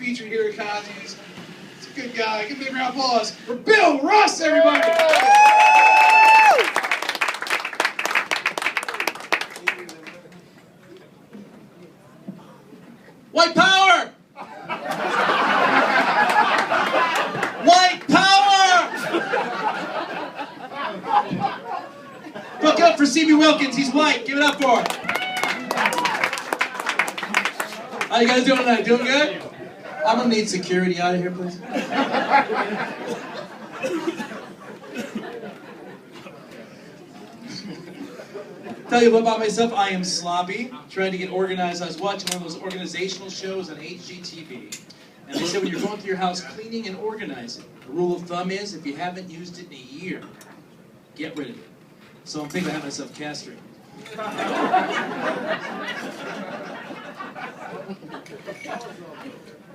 featured here at Cozzy's. He's a good guy. Give him a big round of applause for Bill Russ, everybody! White power! White power! Look up for C.B. Wilkins. He's white. Give it up for him. How you guys doing tonight? Doing good? I'm gonna need security out of here, please. Tell you about myself. I am sloppy. Trying to get organized. I was watching one of those organizational shows on HGTV, and they said when you're going through your house, cleaning and organizing. The rule of thumb is if you haven't used it in a year, get rid of it. So I'm thinking I have myself castrated.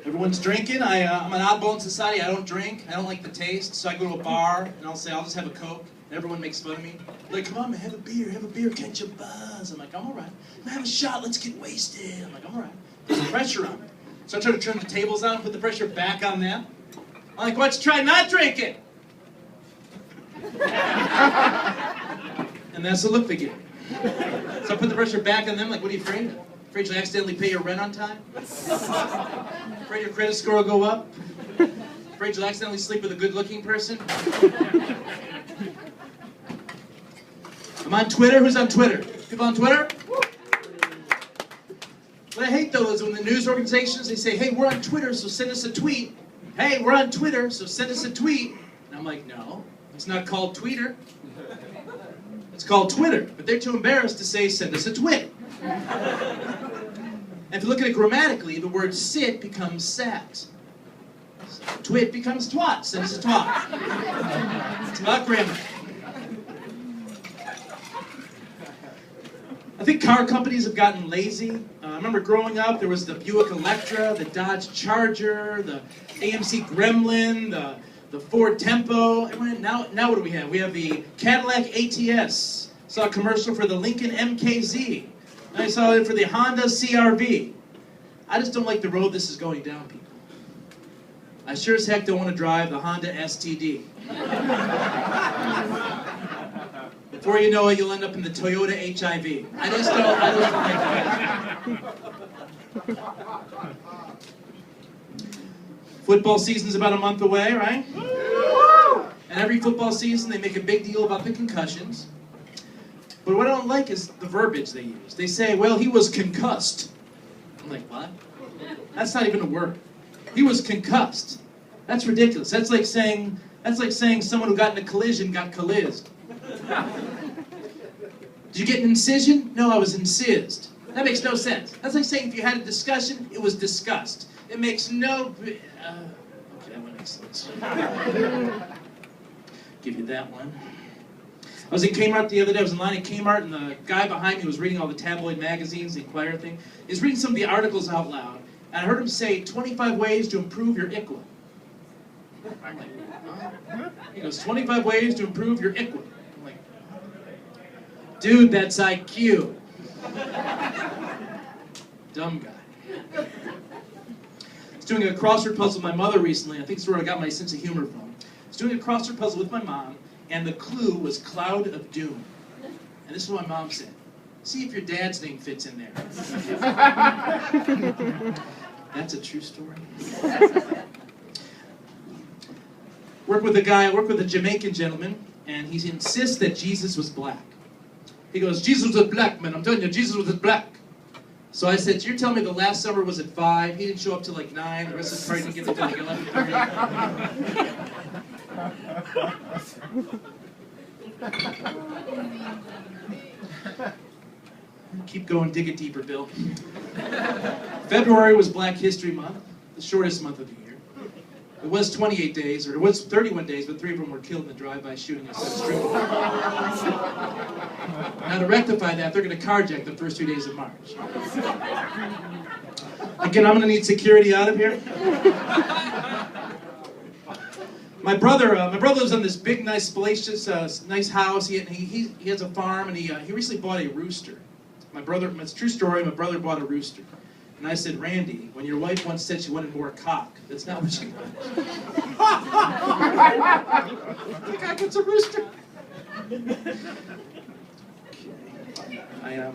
Everyone's drinking. I'm an oddball in society. I don't drink. I don't like the taste. So I go to a bar and I'll say, I'll just have a Coke. And everyone makes fun of me. They're like, come on, man, have a beer, catch a buzz. I'm like, I'm all right. Have a shot, let's get wasted. I'm like, I'm all right. There's pressure on me. So I try to turn the tables on and put the pressure back on them. I'm like, why don't you try not drinking? And that's the look they give me. So I put the pressure back on them, like, what are you afraid of? Afraid you'll accidentally pay your rent on time? Afraid your credit score will go up? Afraid you'll accidentally sleep with a good-looking person? I'm on Twitter. Who's on Twitter? People on Twitter? What I hate, though, is when the news organizations, they say, hey, we're on Twitter, so send us a tweet. Hey, we're on Twitter, so send us a tweet. And I'm like, no, it's not called Tweeter. It's called Twitter. But they're too embarrassed to say, send us a twit. And if you look at it grammatically, the word sit becomes sat. So twit becomes twat. Send us a twat. It's about grammar. I think car companies have gotten lazy. I remember growing up, there was the Buick Electra, the Dodge Charger, the AMC Gremlin, the Ford Tempo. Now what do we have? We have the Cadillac ATS. Saw a commercial for the Lincoln MKZ. I saw it for the Honda CRV. I just don't like the road this is going down, people. I sure as heck don't want to drive the Honda STD. Before you know it, you'll end up in the Toyota HIV. I just don't like that. Football season's about a month away, right? And every football season, they make a big deal about the concussions. But what I don't like is the verbiage they use. They say, well, he was concussed. I'm like, what? That's not even a word. He was concussed. That's ridiculous. That's like saying someone who got in a collision got collizzed. Did you get an incision? No, I was incised. That makes no sense. That's like saying if you had a discussion, it was discussed. It makes no... okay, that one makes sense. Give you that one. I was in Kmart the other day. I was in line at Kmart, and the guy behind me was reading all the tabloid magazines, the Inquirer thing. He was reading some of the articles out loud, and I heard him say 25 ways to improve your IQA. I'm like, huh? He goes, 25 ways to improve your IQA. I'm like, dude, that's IQ. Dumb guy. I was doing a crossword puzzle with my mother recently. I think it's where I got my sense of humor from. I was doing a crossword puzzle with my mom, and the clue was Cloud of Doom. And this is what my mom said. See if your dad's name fits in there. That's a true story. Work with a Jamaican gentleman, and he insists that Jesus was black. He goes, Jesus was black, man. I'm telling you, Jesus was black. So I said, you're telling me the last summer was at 5, he didn't show up till like 9, the rest of the party didn't get there till like 11:30. Keep going, dig it deeper, Bill. February was Black History Month, the shortest month of the year. It was 28 days, or it was 31 days, but 3 of them were killed in the drive-by shooting instead of strip club. Now to rectify that, they're going to carjack the first 2 days of March. Again, I'm going to need security out of here. My brother lives on this big, nice, spacious, nice house. He has a farm, and he recently bought a rooster. It's a true story. My brother bought a rooster. And I said, Randy, when your wife once said she wanted more cock, that's not what she wanted. The guy gets a rooster. I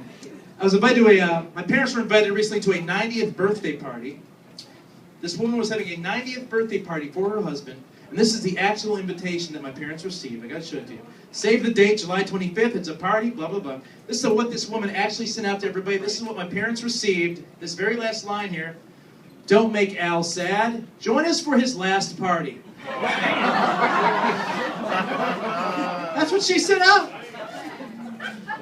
was invited to my parents were invited recently to a 90th birthday party. This woman was having a 90th birthday party for her husband, and this is the actual invitation that my parents received. I gotta show it to you. Save the date, July 25th, it's a party, blah, blah, blah. This is what this woman actually sent out to everybody. This is what my parents received. This very last line here. Don't make Al sad. Join us for his last party. That's what she sent out.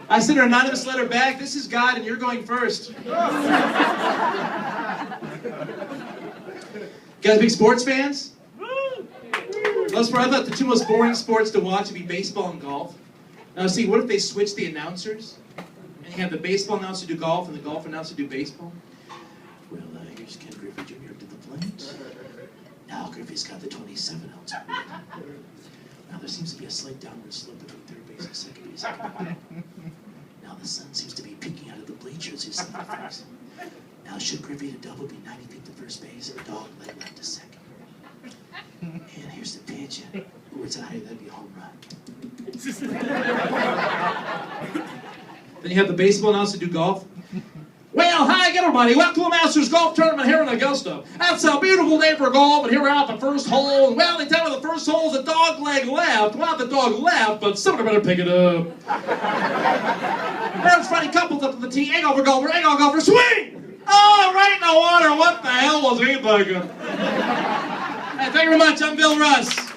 I sent her an anonymous letter back. This is God, and you're going first. You guys big sports fans? I thought the two most boring sports to watch would be baseball and golf. Now see, what if they switch the announcers? And you have the baseball announcer do golf and the golf announcer do baseball? Well, here's Ken Griffey Jr. to the plate. Now Griffey's got the 27-ounce. Now there seems to be a slight downward slope between third base and second base. Now the sun seems to be peeking out of the bleachers. His sun effects. Now should Griffey to double be 90 feet to first base and a dog leg left to second. And here's the pitch. Ooh, it's a high, that'd be a home run. Then you have the baseball announcer do golf. Well, hi everybody, welcome to the Masters Golf Tournament here in Augusta. That's a beautiful day for golf, and here we're at the first hole. Well, they tell me the first hole is a dog leg left. Well, the dog left, but somebody better pick it up. There's funny couples up to the tee. Egg over golfer, swing! Oh, right in the water, what the hell was he thinking? Hey, thank you very much, I'm Bill Russ.